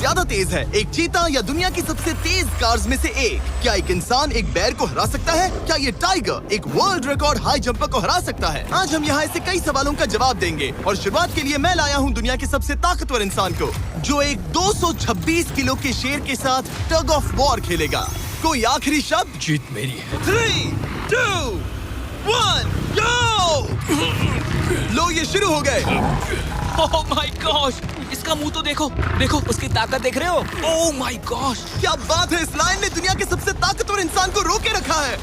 ज्यादा तेज है, एक चीता या दुनिया की सबसे तेज कार्स में से एक? क्या एक इंसान एक बैर को हरा सकता है? क्या ये टाइगर एक वर्ल्ड रिकॉर्ड हाई जंपर को हरा सकता है? आज हम यहाँ ऐसे कई सवालों का जवाब देंगे और शुरुआत के लिए मैं लाया हूँ दुनिया के सबसे ताकतवर इंसान को, जो एक 226 किलो के शेर के साथ टग ऑफ वॉर खेलेगा। कोई आखिरी शब्द? जीत मेरी है। 3, 2, 1, go! लो ये शुरू हो गए। ओह माय गॉश, इसका मुंह तो देखो, देखो उसकी ताकत देख रहे हो? ओह माय गॉश, क्या बात है, इस लाइन ने दुनिया के सबसे ताकतवर इंसान को रोके रखा है।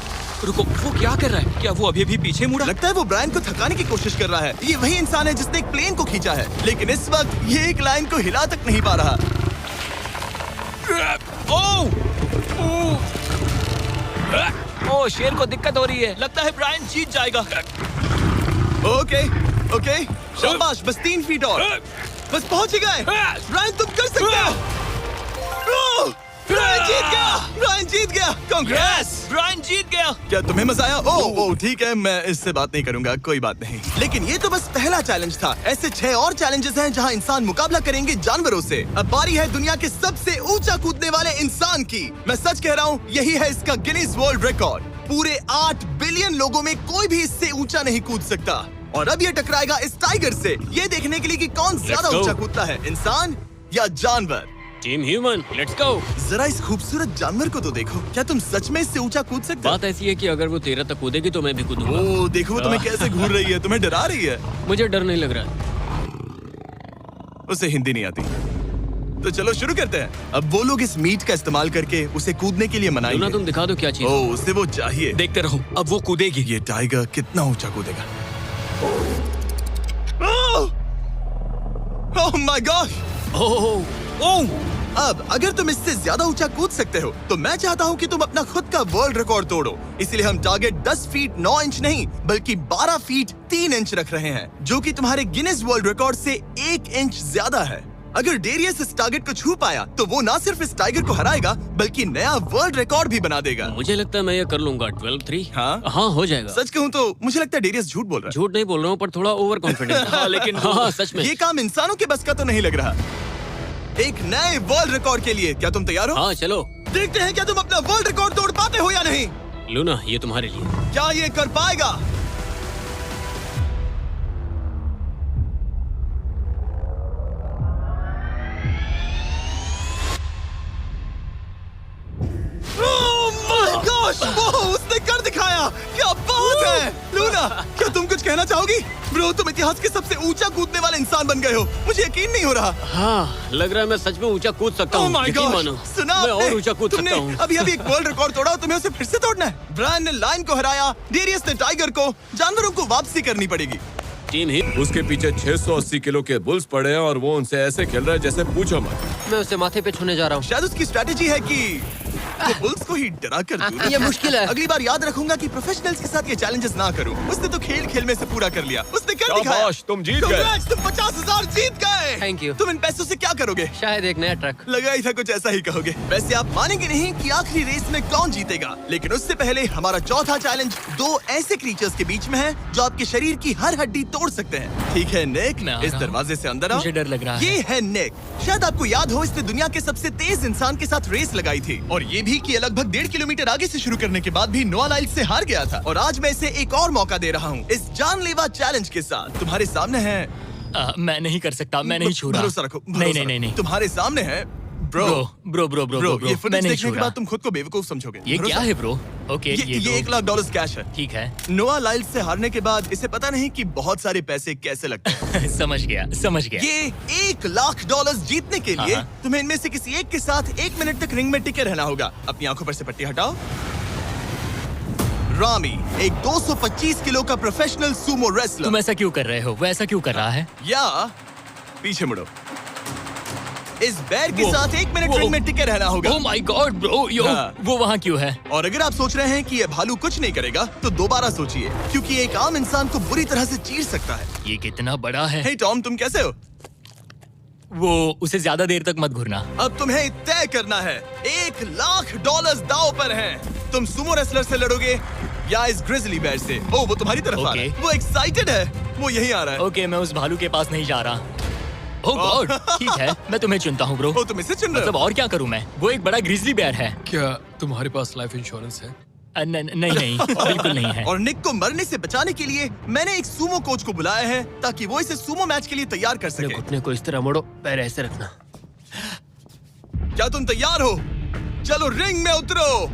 रुको, वो क्या कर रहा है? क्या वो अभी भी पीछे मुड़ा? लगता है वो ब्रायन को थकाने की कोशिश कर रहा है। ये वही इंसान है जिसने एक प्लेन को खींचा है, लेकिन इस वक्त ये एक लाइन को हिला तक नहीं पा रहा। ओह, शेर को दिक्कत हो रही है। लगता है ब्रायन जीत जाएगा। ओके, शाबाश, बस 3 फीट और, बस पहुंच ही गए। ब्रायन तुम कर सकते हो। ब्रायन जीत गया, ब्रायन जीत गया। कांग्रेस, ब्रायन जीत गया। क्या तुम्हें मजा आया? ओह ठीक है, मैं इससे बात नहीं करूंगा, कोई बात नहीं। लेकिन ये तो बस पहला चैलेंज था। ऐसे 6 और चैलेंजेस हैं जहां इंसान मुकाबला करेंगे जानवरों से। अब बारी है दुनिया के सबसे ऊंचा कूदने वाले इंसान की। मैं सच कह रहा हूँ, यही है इसका गिनीज वर्ल्ड रिकॉर्ड। पूरे 8 बिलियन लोगों में कोई भी इससे ऊंचा नहीं कूद सकता। और अब ये टकराएगा इस टाइगर से, ये देखने के लिए कि कौन ज्यादा ऊंचा कूदता है, इंसान या जानवर। Team human, let's go. जरा इस खूबसूरत जानवर को तो देखो, क्या तुम सच में इससे ऊंचा कूद सकते हो? बात ऐसी है कि अगर वो 13 तक कूदेगी तो मैं भी कूदूंगा। ओह देखो वो तुम्हें कैसे घूर रही है, तुम्हें डरा रही है। मुझे डर नहीं लग रहा। उसे हिंदी नहीं आती, तो चलो शुरू करते हैं। अब वो लोग इस मीट का इस्तेमाल करके उसे कूदने के लिए मनाएंगे। तुम दिखा दो क्या चीज। ओह उसे वो चाहिए। देखते रहो, अब वो कूदेगी। ये टाइगर कितना ऊंचा कूदेगा। Oh my God. ओह, अब अगर तुम इससे ज्यादा ऊंचा कूद सकते हो तो मैं चाहता हूँ कि तुम अपना खुद का वर्ल्ड रिकॉर्ड तोड़ो। इसलिए हम टारगेट 10 फीट 9 इंच नहीं बल्कि 12 फीट 3 इंच रख रहे हैं, जो कि तुम्हारे गिनीज वर्ल्ड रिकॉर्ड से 1 इंच ज्यादा है। अगर डेरियस इस टारगेट को छू पाया तो वो ना सिर्फ इस टाइगर को हराएगा बल्कि नया वर्ल्ड रिकॉर्ड भी बना देगा। मुझे लगता है मैं ये कर लूंगा। 12-3। हाँ हो जाएगा। सच कहूँ तो मुझे लगता है डेरियस झूठ बोल रहा है। झूठ नहीं बोल रहा हूँ, पर थोड़ा ओवर कॉन्फिडेंट। लेकिन हाँ सच में ये काम इंसानों के बस का तो नहीं लग रहा। एक नए वर्ल्ड रिकॉर्ड के लिए क्या तुम तैयार हो? हाँ चलो देखते हैं क्या तुम अपना वर्ल्ड रिकॉर्ड तोड़ पाते हो या नहीं। लूना, ये तुम्हारे लिए। क्या ये कर पाएगा? उसने कर दिखाया, क्या बात है। लूना, क्या तुम कुछ कहना चाहोगी? ब्रो, तुम इतिहास के सबसे ऊंचा कूदने वाले इंसान बन गए हो, मुझे यकीन नहीं हो रहा। हाँ, लग रहा है मैं सच में ऊंचा कूद सकता हूँ। यकीन मानो, सुना मैं और ऊंचा कूद सकता हूँ। अभी एक वर्ल्ड रिकॉर्ड तोड़ा, तुम्हें उसे फिर से तोड़ना है। ब्रायन ने लाइन को हराया, डेरियस ने टाइगर को, जानवरों को वापसी करनी पड़ेगी। टीम ही उसके पीछे 680 किलो के बुल्स पड़े हैं और वो उनसे ऐसे खेल रहा है जैसे पूछो मत। मैं उसे माथे पे छूने जा रहा हूँ। शायद उसकी स्ट्रेटेजी है कि वो बुल्स को ही डरा कर दूर। ये मुश्किल है। अगली बार याद रखूंगा कि प्रोफेशनल्स के साथ ये चैलेंजेस ना करूं। उसने तो खेल में से पूरा कर लिया, उसने कर दिखाया। शाबाश, तुम जीत गए। तुम 50,000 जीत गए। Thank you। तुम इन पैसों से क्या करोगे? शायद एक नया ट्रक। लगा ही था कुछ ऐसा ही कहोगे। वैसे आप मानेंगे नहीं कि आखिरी रेस में कौन जीतेगा, लेकिन उससे पहले हमारा चौथा चैलेंज 2 ऐसे क्रीचर्स के बीच में है जो आपके शरीर की हर हड्डी तोड़ सकते हैं। ठीक है निक, इस दरवाजे से अंदर आओ। मुझे डर लग रहा है। ये है निक। शायद आपको याद हो, इसने दुनिया के सबसे तेज इंसान के साथ रेस लगाई थी, और ये भी कि लगभग 1.5 किलोमीटर आगे से शुरू करने के बाद भी नोआ लाइल्स से हार गया था। और आज मैं इसे एक और मौका दे रहा हूँ इस जानलेवा चैलेंज के साथ। तुम्हारे सामने है। मैं नहीं कर सकता, मैं नहीं छू रहा। भरोसा रखो, नहीं। तुम्हारे सामने है ब्रो। ये फुटेज देखने के बाद तुम खुद को बेवकूफ समझोगे। ये क्या है ब्रो? ओके, ये $1 लाख कैश है। ठीक है। नोआ लाइल्स से हारने के बाद इसे पता नहीं कि बहुत सारे पैसे कैसे लगते हैं। समझ गया। ये $1 लाख जीतने के लिए तुम्हें इनमें से किसी एक के साथ 1 मिनट तक रिंग में टिके रहना होगा। अपनी आंखों पर से पट्टी हटाओ। रामी, एक 225 किलो का प्रोफेशनल सूमो रेसलर। तुम ऐसा क्यों कर रहे हो? वो ऐसा क्यों कर रहा है? या पीछे मुड़ो। इस बैर के साथ 1 मिनट रिंग में टिके रहना होगा। ओह माय गॉड ब्रो, वो वहाँ क्यों है? और अगर आप सोच रहे हैं कि ये भालू कुछ नहीं करेगा तो दोबारा सोचिए, क्योंकि एक आम इंसान को बुरी तरह से चीर सकता है। ये कितना बड़ा है। हे टॉम, तुम कैसे हो? वो उसे ज्यादा देर तक मत घूरना। अब तुम्हें तय करना है। $1 लाख दांव पर हैं। तुम सुमो रेसलर से लड़ोगे या इस ग्रिजली बेयर से? ओह, वो तुम्हारी तरफ आ रहा है। वो एक्साइटेड है, वो यहीं आ रहा है। ओके, मैं उस भालू के पास नहीं जा रहा। ओह गॉड, ठीक है, मैं तुम्हें चुनता हूँ ब्रो। ओ तुम इसे चुन रहे मतलब हो? और क्या करूँ मैं? वो एक बड़ा ग्रिजली बेयर है। क्या तुम्हारे पास लाइफ इंश्योरेंस है? नहीं, बिल्कुल नहीं है। और निक को मरने से बचाने के लिए मैंने एक सूमो कोच को बुलाया है ताकि वो इसे सूमो मैच के लिए तैयार कर अपने सके। घुटने को इस तरह मोड़ो, पैर ऐसे रखना। क्या तुम तैयार हो? चलो रिंग में उतरो।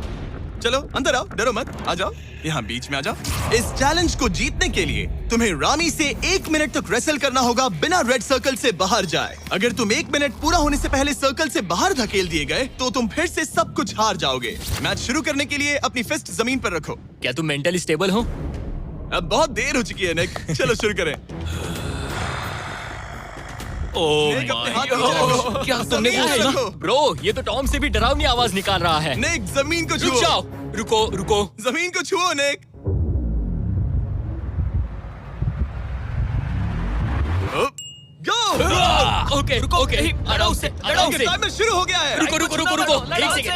चलो अंदर आओ, डरो मत, आ जाओ, यहाँ बीच में आ जाओ। इस चैलेंज को जीतने के लिए तुम्हें रामी से 1 मिनट तक रेसल करना होगा बिना रेड सर्कल से बाहर जाए। अगर तुम 1 मिनट पूरा होने से पहले सर्कल से बाहर धकेल दिए गए तो तुम फिर से सब कुछ हार जाओगे। मैच शुरू करने के लिए अपनी फिस्ट जमीन पर रखो। क्या तुम मेंटली स्टेबल हो? अब बहुत देर हो चुकी है निक, चलो शुरू करें। ओह निक अपने माय हाथ नीचे रखो। गॉड, क्या तुमने जमीन वो पे सुना? रखो। ब्रो, ये तो टॉम से भी डरावनी आवाज निकाल रहा है। निक जमीन को रुक छुओ। जाओ, रुको। जमीन को छुओ निक। गो। ओके, लड़ो उससे। टाइमर शुरू हो गया है। रुको,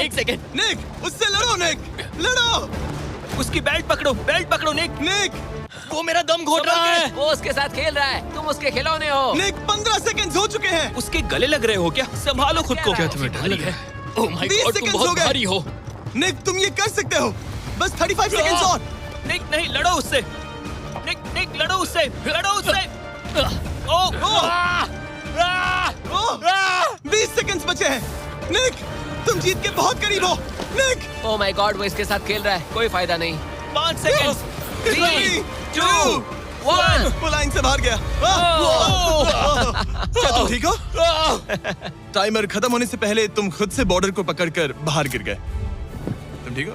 एक सेकंड। निक उससे लड़ो, निक लड़ो। उसकी बेल्ट पकड़ो निक। निक वो मेरा दम घोट रहा है। वो उसके साथ खेल रहा है, तुम उसके खिलौने हो। निक 15 सेकंड्स हो चुके हैं। उसके गले लग रहे हो क्या? संभालो खुद को। क्या तुम्हें डर लग रहा है? ओह माय 20 गॉड, तुम seconds हो बहुत गए। भारी हो। निक तुम ये कर सकते हो। बस 35 सेकंड्स और। निक नहीं, लड़ो उससे। निक लड़ो उससे। ओह, 20 सेकंड्स बचे हैं। निक तुम जीत के बहुत करीब हो। निक ओह माय गॉड, वो इसके साथ खेल रहा है, कोई फायदा नहीं। 5 सेकंड्स। 3, 2, 1। वो लाइन से बाहर गया। क्या तुम ठीक हो? टाइमर खत्म होने से पहले तुम खुद से बॉर्डर को पकड़कर बाहर गिर गए। तुम ठीक हो?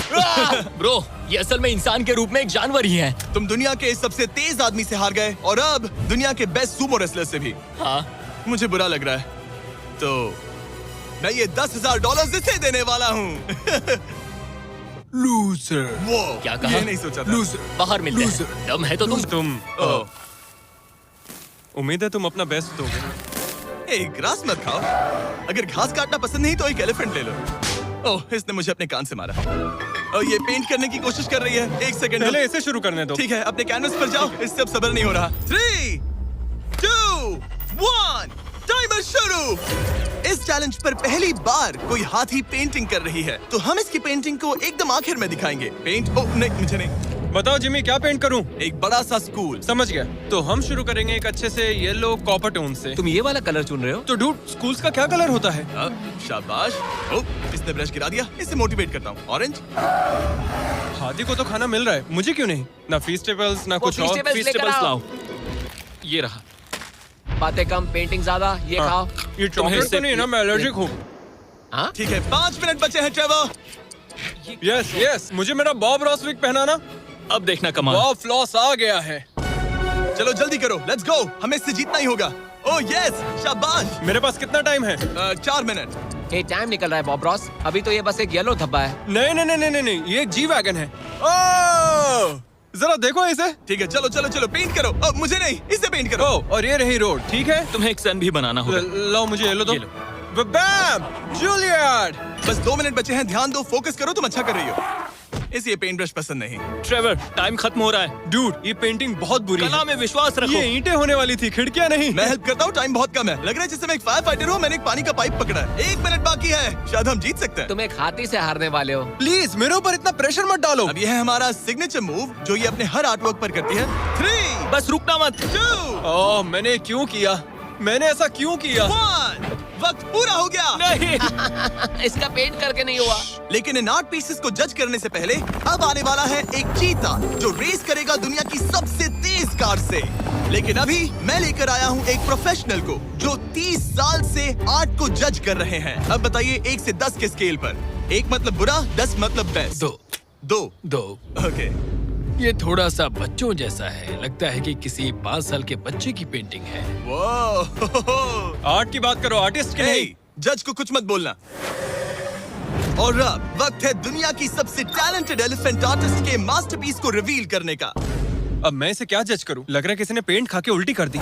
ब्रो, ये असल में इंसान के रूप में एक जानवर ही है। तुम दुनिया के सबसे तेज आदमी से हार गए और अब दुनिया के बेस्ट सूमो रेसलर से भी। हाँ, मुझे बुरा लग रहा है, तो मैं ये $10,000 इसे देने वाला हूँ। लूजर। वो क्या कहा? ये नहीं सोचा था। लूजर। बाहर मिलते हैं। Loser। दम है तो तुम। ओह, उम्मीद है तुम अपना बेस्ट दोगे। ग्रास मत खाओ। अगर घास काटना पसंद नहीं तो एक एलिफेंट ले लो। ओह, इसने मुझे अपने कान से मारा। और ये पेंट करने की कोशिश कर रही है। 1 सेकंड। पहले इसे शुरू करने दो। ठीक है, अपने कैनवस पर जाओ। इससे अब सब्र नहीं हो रहा। 3, 2, 1, टाइमर शुरू। इस चैलेंज पर पहली बार कोई हाथी पेंटिंग कर रही है, तो हम इसकी पेंटिंग को एकदम आखिर में दिखाएंगे। पेंट ओह नहीं, मुझे नहीं। बताओ जिमी, क्या पेंट करूं? एक बड़ा सा स्कूल। समझ गया। तो हम शुरू करेंगे एक अच्छे से येलो कॉपर टोन से। तुम ये वाला कलर चुन रहे हो? तो डूड, स्कूल्स का क्या कलर होता है? शाबाश। ओह, इसने ब्रश गिरा दिया। इसे मोटिवेट करता हूँ। ऑरेंज। हाथी को तो खाना मिल रहा है, मुझे क्यों नहीं? ना फीस्टेबल्स ना वो कुछ और। feastables लेकर आओ। लाओ। ये रहा। बातें कम, पेंटिंग ज्यादा, ये खाओ। ये चॉकलेट तो नहीं ना, मैं एलर्जिक हूँ। हाँ? ठीक है, 5 मिनट बचे हैं ट्रेवर। यस, मुझे मेरा बॉब रॉस विग पहनाना। अब देखना कमाल। बॉब फ्लॉस आ गया है। चलो जल्दी करो, लेट्स गो। हमें इससे जीतना ही होगा। ओह यस, शाबाश। मेरे पास कितना टाइम है? 4 मिनट। ये टाइम निकल रहा है बॉब रॉस, अभी तो ये बस एक येलो धब्बा है। नहीं, ये एक जी वैगन है। ओह, जरा देखो इसे। ठीक है, चलो पेंट करो। ओह, मुझे नहीं, इसे पेंट करो। ओह, और ये रही रोड, ठीक है? तुम्हें एक सन भी बनाना होगा। लाओ मुझे येलो दो। ये लो। बैम, जूलियट। बस 2 मिनट बचे हैं, ध्यान दो, फोकस करो, तुम अच्छा कर रही हो। इसे ये पेंट ब्रश पसंद नहीं। ट्रेवर, टाइम खत्म हो रहा है। डूड, ये पेंटिंग बहुत बुरी कला है। में विश्वास रखो। ये ईंटें होने वाली थी, खिड़कियां नहीं। मैं हेल्प करता हूँ, टाइम बहुत कम है। लग रहा है जैसे मैं एक फायर फाइटर हूँ। मैंने एक पानी का पाइप पकड़ा है। 1 मिनट बाकी है, शायद हम जीत सकते हैं। तुम एक हाथी से हारने वाले हो। प्लीज मेरे ऊपर इतना प्रेशर मत डालो। अब ये है हमारा सिग्नेचर मूव, जो ये अपने हर आर्टवर्क पर करती है। 3, बस रुकना मत। 2, ओह, मैंने क्यों किया? मैंने ऐसा क्यों किया? 1, वक्त पूरा हो गया। नहीं। इसका पेंट करके नहीं हुआ। लेकिन इन आर्ट पीसेस को जज करने से पहले अब आने वाला है एक चीता जो रेस करेगा दुनिया की सबसे तेज कार से। लेकिन अभी मैं लेकर आया हूँ एक प्रोफेशनल को जो 30 साल से आर्ट को जज कर रहे हैं। अब बताइए 1 से 10 के स्केल पर। 1 मतलब बुरा, 10 मतलब बेस्ट। 2। 2। ओके। ये थोड़ा सा बच्चों जैसा है, लगता है कि किसी 5 साल के बच्चे की पेंटिंग है। वो आर्ट की बात करो, आर्टिस्ट की नहीं। जज को कुछ मत बोलना। और अब वक्त है दुनिया की सबसे टैलेंटेड एलिफेंट आर्टिस्ट के मास्टरपीस को रिवील करने का। अब मैं इसे क्या जज करूं? लग रहा है किसी ने पेंट खा के उल्टी कर दी।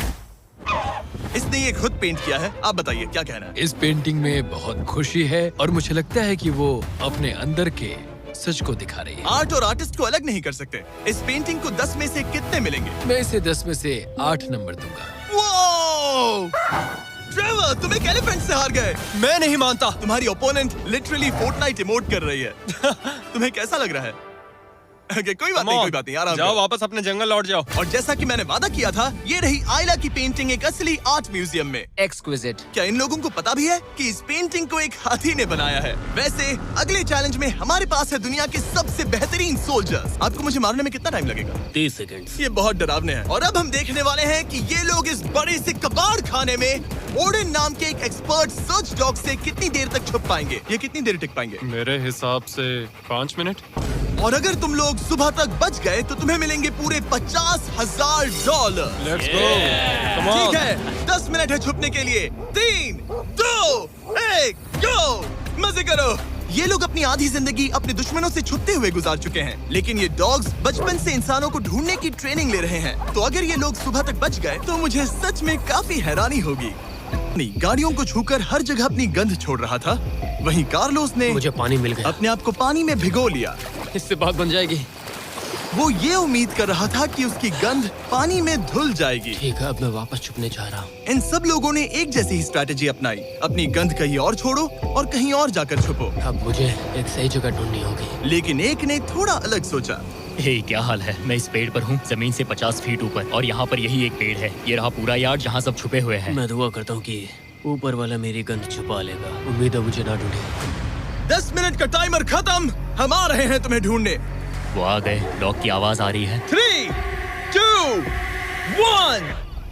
इसने ये खुद पेंट किया है। आप बताइए क्या कहना है? इस पेंटिंग में बहुत खुशी है और मुझे लगता है कि वो अपने अंदर के सच को दिखा रही है। आर्ट और आर्टिस्ट को अलग नहीं कर सकते। इस पेंटिंग को 10 में से कितने मिलेंगे? मैं इसे 10 में से 8 नंबर दूंगा। वो ट्रेवर, तुम एक एलिफेंट से हार गए। मैं नहीं मानता। तुम्हारी ओपोनेंट लिटरली फोर्टनाइट इमोट कर रही है। तुम्हें कैसा लग रहा है? Okay, कोई बात नहीं, आराम जाओ करो। वापस अपने जंगल लौट जाओ। और जैसा कि मैंने वादा किया था, ये रही आयला की पेंटिंग एक असली आर्ट म्यूजियम में। एक्सक्विजिट। क्या इन लोगों को पता भी है कि इस पेंटिंग को एक हाथी ने बनाया है? वैसे अगले चैलेंज में हमारे पास है दुनिया के सबसे बेहतरीन सोल्जर्स। आपको मुझे मारने में कितना टाइम लगेगा? 30 सेकंड। ये बहुत डरावने हैं। और अब हम देखने वाले हैं कि ये लोग इस बड़े से कबाड़ खाने में ओडिन नाम के एक एक्सपर्ट सर्च डॉग से कितनी देर तक छुप पाएंगे। ये कितनी देर टिक पाएंगे? मेरे हिसाब से 5 मिनट। और अगर तुम लोग सुबह तक बच गए तो तुम्हें मिलेंगे पूरे $50,000। Let's go. Come on. ठीक है, 10 मिनट है छुपने के लिए। 3, 2, 1, गो! मजे करो। ये लोग अपनी आधी जिंदगी अपने दुश्मनों से छुपते हुए गुजार चुके हैं, लेकिन ये डॉग्स बचपन से इंसानों को ढूंढने की ट्रेनिंग ले रहे हैं। तो अगर ये लोग सुबह तक बच गए तो मुझे सच में काफी हैरानी होगी। अपनी गाड़ियों को छूकर हर जगह अपनी गंध छोड़ रहा था, वहीं कार्लोस ने मुझे पानी मिल गया। अपने आप को पानी में भिगो लिया। इससे बात बन जाएगी। वो ये उम्मीद कर रहा था कि उसकी गंध पानी में धुल जाएगी। ठीक है, अब मैं वापस छुपने जा रहा हूँ। इन सब लोगों ने एक जैसी ही स्ट्रैटेजी अपनाई। अपनी गंध कहीं और छोड़ो और कहीं और जाकर छुपो। अब मुझे एक सही जगह ढूंढनी होगी। लेकिन एक ने थोड़ा अलग सोचा। हे, क्या हाल है? मैं इस पेड़ पर हूँ, जमीन से 50 फीट ऊपर, और यहाँ पर यही एक पेड़ है। ये रहा पूरा यार्ड जहाँ सब छुपे हुए हैं। मैं दुआ करता हूँ कि ऊपर वाला मेरी गंध छुपा लेगा। उम्मीद है मुझे ना ढूंढे। 10 मिनट का टाइमर खत्म। हम आ रहे हैं तुम्हें ढूंढने। वो आ गए। डॉग की आवाज आ रही है। 3, 2, 1,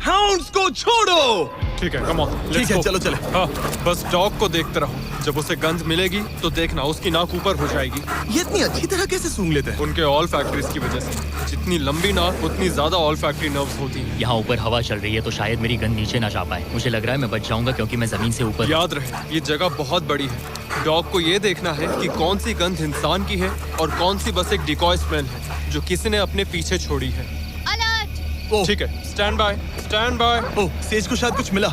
हाउंड्स को छोड़ो। ठीक है, कम ऑन। ठीक है, चलो चले। हाँ, बस डॉग को देखते रहो। जब उसे गंध मिलेगी तो देखना उसकी नाक ऊपर हो जाएगी। ये इतनी अच्छी तरह कैसे सूंघ लेते हैं? उनके ऑल फैक्ट्रीज की वजह से। जितनी लंबी नाक उतनी ज्यादा ऑल फैक्ट्री नर्व्स होती हैं। यहाँ ऊपर हवा चल रही है तो शायद मेरी गंध नीचे ना जा पाए। मुझे लग रहा है मैं बच जाऊंगा क्योंकि मैं जमीन से ऊपर। याद रहे, ये जगह बहुत बड़ी है। डॉग को ये देखना है कि कौन सी गंध इंसान की है और कौन सी बस एक डिकॉय स्मेल है जो किसी ने अपने पीछे छोड़ी है। ओह, ठीक है, stand by, stand by. Oh, says को शायद कुछ मिला।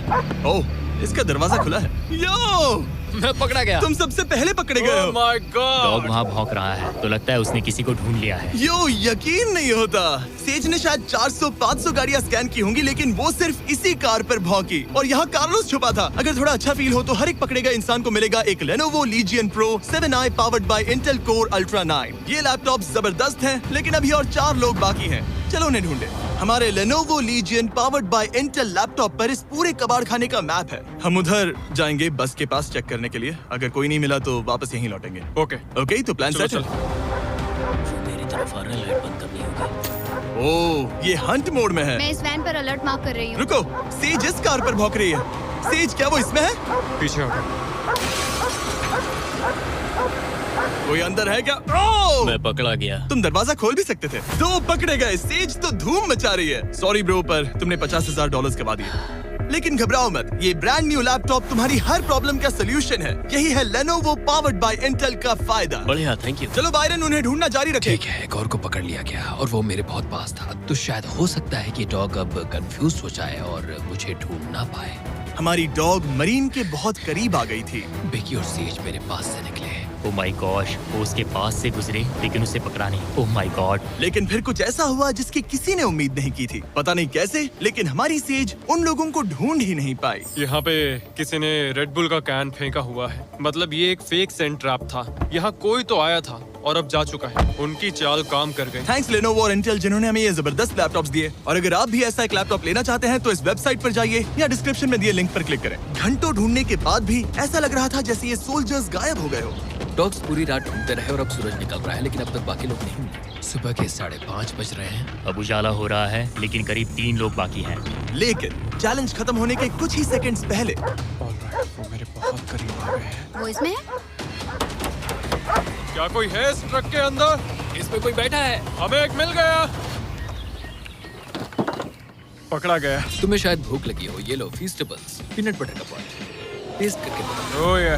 ओह, इसका दरवाजा खुला है। यो, मैं पकड़ा गया। तुम सबसे पहले पकड़े गए हो। My dog God. वहाँ भौंक रहा है तो लगता है उसने किसी को ढूंढ लिया है। यो, यकीन नहीं होता। सेज ने शायद 400-500 गाड़ियां स्कैन की होंगी, लेकिन वो सिर्फ इसी कार पर भौंकी। और यहाँ कार्लोस छुपा था। अगर थोड़ा अच्छा फील हो तो हर एक पकड़े गए इंसान को मिलेगा एक Lenovo Legion Pro 7i powered by Intel Core Ultra 9। ये लैपटॉप जबरदस्त है, लेकिन अभी और 4 लोग बाकी हैं। चलो उन्हें ढूंढे। हमारे Lenovo Legion powered by Intel laptop पर इस पूरे कबाड़ खाने का मैप है। हम उधर जाएंगे बस के पास चेक करने के लिए। अगर कोई नहीं मिला तो वापस यहीं लौटेंगे। ओके, ओके, तो प्लान चलो सेट है। वो मेरी तरफ आ रहा है, लाइट बंद करनी होगी। ओह, ये हंट मोड में है। मैं इस वैन पर अलर्ट मार्क कर रही हूँ। रुको, सेज इस कार पर भौंक रही है। सेज, क्या वो इसमें है? पीछे हटो। कोई अंदर है क्या? ओह! मैं पकड़ा गया। तुम दरवाजा खोल भी सकते थे। 2 पकड़े गए। सेज तो धूम मचा रही है। सॉरी ब्रो, पर तुमने $50,000 कमा दिए। लेकिन घबराओ मत, ये ब्रांड न्यू लैपटॉप तुम्हारी हर प्रॉब्लम का सोल्यूशन है। यही है Lenovo powered by Intel का फायदा। बढ़िया, थैंक यू। चलो बायरन, उन्हें ढूंढना जारी रखें। ठीक है, एक और को पकड़ लिया गया और वो मेरे बहुत पास था। तो शायद हो सकता है कि डॉग अब कंफ्यूज हो जाए और मुझे ढूंढ ना पाए। हमारी डॉग मरीन के बहुत करीब आ गई थी। बेकी और सेज मेरे पास से निकले। ओह माय गॉश, वो उसके पास से गुजरे लेकिन उसे पकड़ा नहीं। Oh my God. लेकिन फिर कुछ ऐसा हुआ जिसकी किसी ने उम्मीद नहीं की थी। पता नहीं कैसे, लेकिन हमारी सेज उन लोगों को ढूंढ ही नहीं पाई। यहाँ पे किसी ने रेड बुल का कैन फेंका हुआ है। मतलब ये एक फेक सेंट ट्रैप था। यहाँ कोई तो आया था और अब जा चुका है। उनकी चाल काम कर गई। थैंक्स Lenovo और Intel जिन्होंने हमें ये जबरदस्त लैपटॉप्स दिए। और अगर आप भी ऐसा एक लैपटॉप लेना चाहते हैं तो इस वेबसाइट पर जाइए या डिस्क्रिप्शन में दिए लिंक पर क्लिक करें। घंटों ढूंढने के बाद भी ऐसा लग रहा था जैसे ये सोल्जर्स गायब हो गए हो। डॉग्स पूरी रात ढूंढते रहे और अब सूरज निकल रहा है, लेकिन अब तक बाकी लोग नहीं मिले। सुबह के 5:30 बज रहे हैं। अब उजाला हो रहा है लेकिन करीब 3 लोग बाकी हैं। लेकिन चैलेंज खत्म होने के कुछ ही सेकंड्स पहले वो मेरे बहुत करीब आ गए हैं। वो इसमें है? क्या कोई है इस ट्रक के अंदर? इसमें कोई बैठा है। हमें एक मिल गया। पकड़ा गया। तुम्हें शायद भूख लगी हो। ये लो फीस्टेबल्स, पीनट बटर का पॉट टेस्ट करके बताओ। ओह ये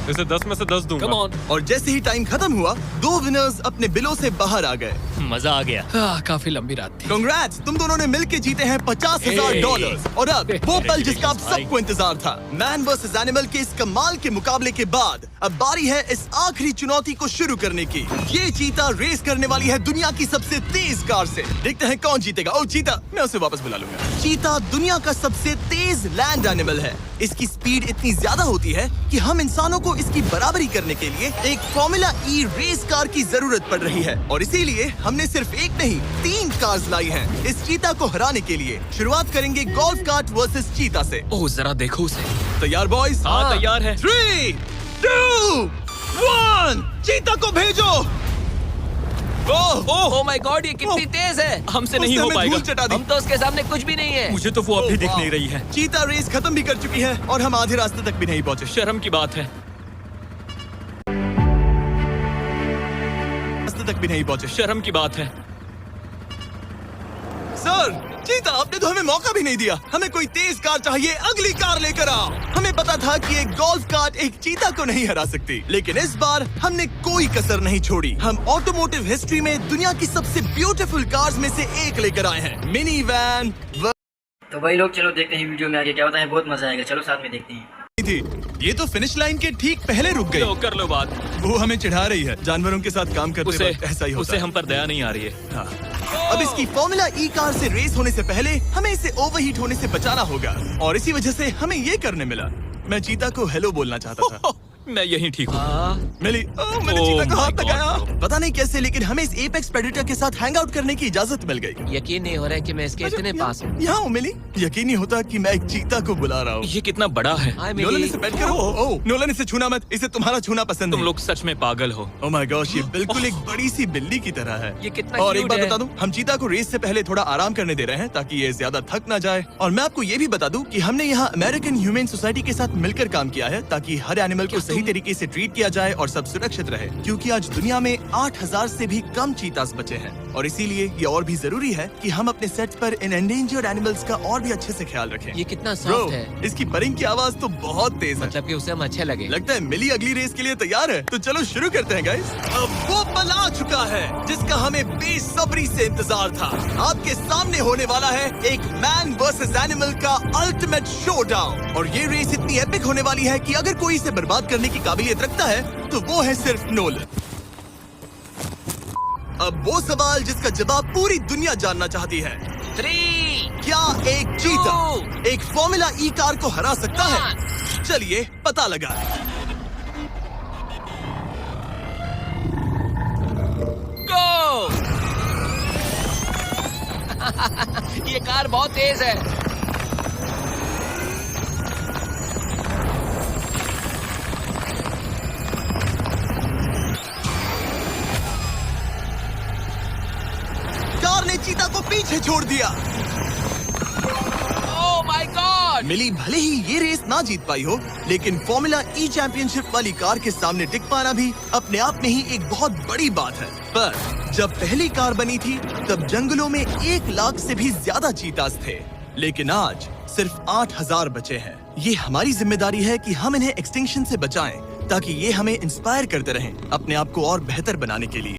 इसे 10 में से 10 दूंगा। Come on. और जैसे ही टाइम खत्म हुआ, 2 विनर्स अपने बिलों से बाहर आ गए। मजा आ गया। काफी लंबी रात थी। कांग्रेट्स, तुम दोनों ने मिलके जीते हैं $50,000। और अब वो पल जिसका आप सबको इंतजार था, मैन वर्सेस एनिमल के इस कमाल के मुकाबले के बाद अब बारी है इस आखिरी चुनौती को शुरू करने की। ये चीता रेस करने वाली है दुनिया की सबसे तेज कार से। देखते हैं कौन जीतेगा। ओ चीता, मैं उसे वापस बुला लूंगा। चीता दुनिया का सबसे तेज लैंड एनिमल है। इसकी स्पीड इतनी ज्यादा होती है कि हम इंसानों को इसकी बराबरी करने के लिए एक फॉर्मूला ई रेस कार की जरूरत पड़ रही है। और इसीलिए हमने सिर्फ एक नहीं 3 कार्स लाई हैं इस चीता को हराने के लिए। शुरुआत करेंगे गोल्फ कार्ट वर्सेस चीता से। ओह जरा देखो उसे। तैयार बॉयज? हाँ तैयार है। 3, 2, 1, चीता को भेजो। ओह माय गॉड, ये कितनी तेज है। हमसे नहीं हो उसने हमें पाएगा। धूल चटा दी। हम तो उसके सामने कुछ भी नहीं है। मुझे तो वो अब भी दिख वाह। नहीं रही है। चीता रेस खत्म भी कर चुकी है और हम आधे रास्ते तक भी नहीं पहुंचे। शर्म की बात है। रास्ते तक भी नहीं पहुंचे। शर्म की बात है। सर, चीता, आपने तो हमें मौका भी नहीं दिया। हमें कोई तेज कार चाहिए, अगली कार लेकर आओ। हमें पता था कि एक गोल्फ कार्ट एक चीता को नहीं हरा सकती, लेकिन इस बार हमने कोई कसर नहीं छोड़ी। हम ऑटोमोटिव हिस्ट्री में दुनिया की सबसे ब्यूटीफुल कार्स में से एक लेकर आए हैं, मिनी वैन। तो भाई लोग, चलो देखते हैं वीडियो में आगे क्या होता है। बहुत मजा आएगा, चलो साथ में देखते हैं। थी ये तो फिनिश लाइन के ठीक पहले रुक गई। लो कर लो बात। वो हमें चिढ़ा रही है। जानवरों के साथ काम करते उसे वक्त ऐसा ही होता उसे है। हम पर दया नहीं आ रही है। हाँ। अब इसकी फॉर्मूला ई कार से रेस होने से पहले हमें इसे ओवरहीट होने से बचाना होगा और इसी वजह से हमें ये करने मिला। मैं चीता को हेलो बोलना चाहता था। मैं यहीं ठीक हूँ। मिली। मैंने Oh चीता को my हाथ God, लगाया। bro. पता नहीं कैसे, लेकिन हमें इस एपेक्स प्रेडेटर के साथ हैंग आउट करने की इजाजत मिल गई। यकीन नहीं हो रहा है कि मैं इसके इतने पास हूँ। यहाँ हूँ मिली। यकीन नहीं होता कि मैं एक चीता को बुला रहा हूँ। ये कितना बड़ा है। हाय नोलन, मिली। इसे पेट करो। ओह, नोलन, इसे छूना मत। इसे तुम्हारा छूना पसंद तुम नहीं। लोग सच में पागल हो। ओह माय गॉश, ये बिल्कुल एक बड़ी सी बिल्ली की तरह है। ये कितना और एक cute बात है। बता दूं, हम चीता को रेस से पहले थोड़ा आराम करने दे रहे हैं ताकि ये ज्यादा थक ना जाए। और मैं आपको ये भी बता दूं कि हमने यहाँ अमेरिकन ह्यूमन सोसाइटी के साथ मिलकर काम किया है ताकि हर एनिमल को सही तरीके से ट्रीट किया जाए और सब सुरक्षित रहे, क्योंकि आज दुनिया में 8000 से भी कम चीतास बचे हैं। और इसीलिए ये और भी जरूरी है कि हम अपने सेट्स पर इन एंडेंजर्ड एनिमल्स का और भी अच्छे से ख्याल रखें। ये कितना ब्रो, सॉफ्ट है। इसकी परिंग की आवाज तो बहुत तेज है। मतलब कि उसे हम अच्छे लगे। लगता है मिली अगली रेस के लिए तैयार है। तो चलो शुरू करते हैं गाइस। अब वो पल आ चुका है जिसका हमें बेसब्री से इंतजार था। आपके सामने होने वाला है एक मैन वर्सेस एनिमल का अल्टीमेट शोडाउन। और ये रेस इतनी एपिक होने वाली है कि अगर कोई इसे बर्बाद करने की काबिलियत रखता है तो वो है सिर्फ नोलन। अब वो सवाल जिसका जवाब पूरी दुनिया जानना चाहती है, 3, क्या एक चीता एक फॉर्मूला ई कार को हरा सकता है? चलिए पता लगा। गो। ये कार बहुत तेज है। कार ने चीता को पीछे छोड़ दिया। Oh my God. मिली भले ही ये रेस ना जीत पाई हो, लेकिन फॉर्मूला ई चैंपियनशिप वाली कार के सामने टिक पाना भी अपने आप में ही एक बहुत बड़ी बात है। पर जब पहली कार बनी थी तब जंगलों में 1 लाख से भी ज्यादा चीतास थे, लेकिन आज सिर्फ 8000 बचे हैं। ये हमारी जिम्मेदारी है कि हम इन्हें एक्सटिंक्शन से बचाएं ताकि ये हमें इंस्पायर करते रहें अपने आप को और बेहतर बनाने के लिए।